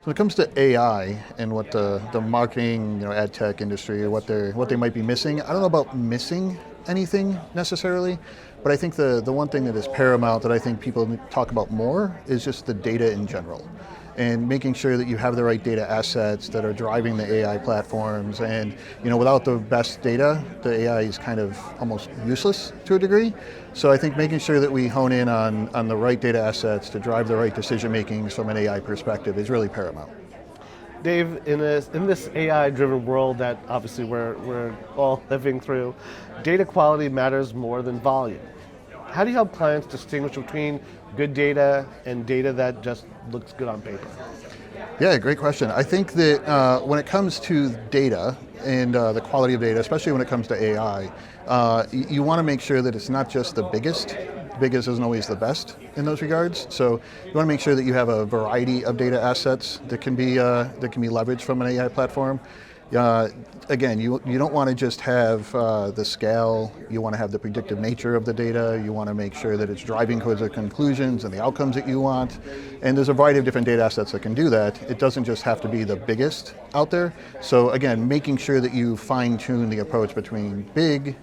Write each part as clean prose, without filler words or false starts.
When it comes to AI and what the marketing, ad tech industry, what they might be missing, I don't know about missing anything necessarily, but I think the one thing that is paramount that I think people talk about more is just the data in general. And making sure that you have the right data assets that are driving the AI platforms. And without the best data, the AI is kind of almost useless to a degree. So I think making sure that we hone in on the right data assets to drive the right decision making from an AI perspective is really paramount. Dave, in this AI-driven world that obviously we're all living through, data quality matters more than volume. How do you help clients distinguish between good data and data that just looks good on paper? Yeah, great question. I think that when it comes to data and the quality of data, especially when it comes to AI, you want to make sure that it's not just the biggest. Biggest isn't always the best in those regards. So you want to make sure that you have a variety of data assets that can be leveraged from an AI platform. Again, you don't want to just have the scale. You want to have the predictive nature of the data. You want to make sure that it's driving towards the conclusions and the outcomes that you want. And there's a variety of different data assets that can do that. It doesn't just have to be the biggest out there. So again, making sure that you fine-tune the approach between big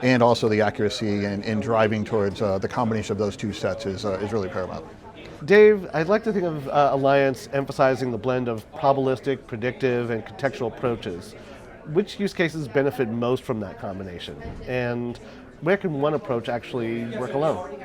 and also the accuracy and driving towards the combination of those two sets is really paramount. Dave, I'd like to think of Alliant emphasizing the blend of probabilistic, predictive, and contextual approaches. Which use cases benefit most from that combination? And where can one approach actually work alone?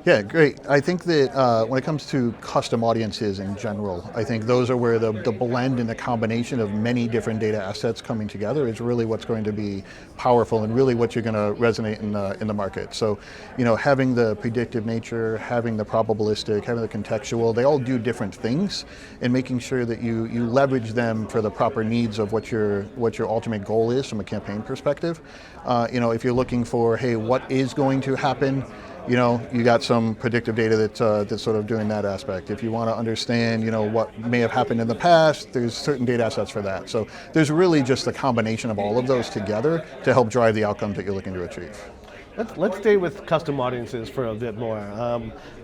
Yeah, great. I think that when it comes to custom audiences in general, I think those are where the blend and the combination of many different data assets coming together is really what's going to be powerful and really what you're going to resonate in the market. So, having the predictive nature, having the probabilistic, having the contextual, they all do different things, and making sure that you leverage them for the proper needs of what your ultimate goal is from a campaign perspective. If you're looking for, hey, what is going to happen? You got some predictive data that's sort of doing that aspect. If you want to understand, what may have happened in the past, there's certain data assets for that. So there's really just a combination of all of those together to help drive the outcomes that you're looking to achieve. Let's stay with custom audiences for a bit more.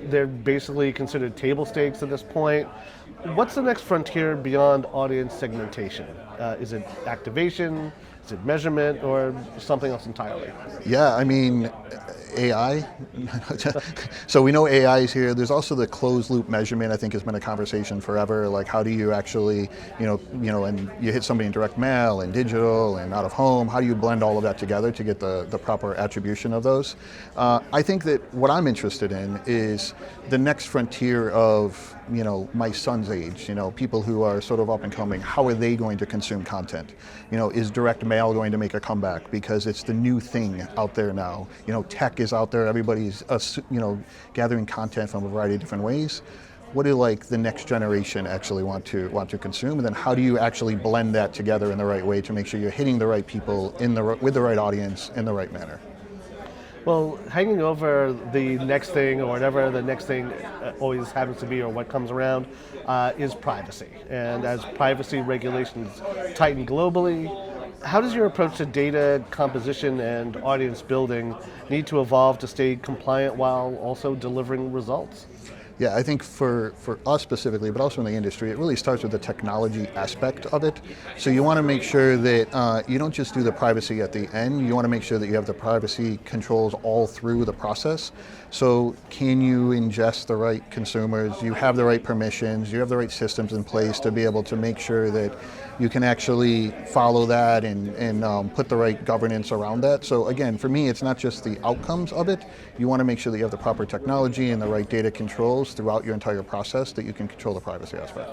They're basically considered table stakes at this point. What's the next frontier beyond audience segmentation? Is it activation? Is it measurement, or something else entirely? Yeah, I mean, AI. So we know AI is here. There's also the closed loop measurement. I think has been a conversation forever. Like, how do you actually, and you hit somebody in direct mail and digital and out of home. How do you blend all of that together to get the proper attribution of those? I think that what I'm interested in is the next frontier of my son's age. People who are sort of up and coming. How are they going to consume content? Is direct mail going to make a comeback because it's the new thing out there now? Tech is out there. Everybody's gathering content from a variety of different ways. What do the next generation actually want to consume, and then how do you actually blend that together in the right way to make sure you're hitting the right people with the right audience in the right manner? Well, hanging over the next thing, or whatever the next thing always happens to be, or what comes around, is privacy. And as privacy regulations tighten globally, how does your approach to data composition and audience building need to evolve to stay compliant while also delivering results? Yeah, I think for us specifically, but also in the industry, it really starts with the technology aspect of it. So you want to make sure that you don't just do the privacy at the end. You want to make sure that you have the privacy controls all through the process. So can you ingest the right consumers? You have the right permissions. You have the right systems in place to be able to make sure that you can actually follow that and put the right governance around that. So again, for me, it's not just the outcomes of it. You want to make sure that you have the proper technology and the right data controls throughout your entire process that you can control the privacy aspect.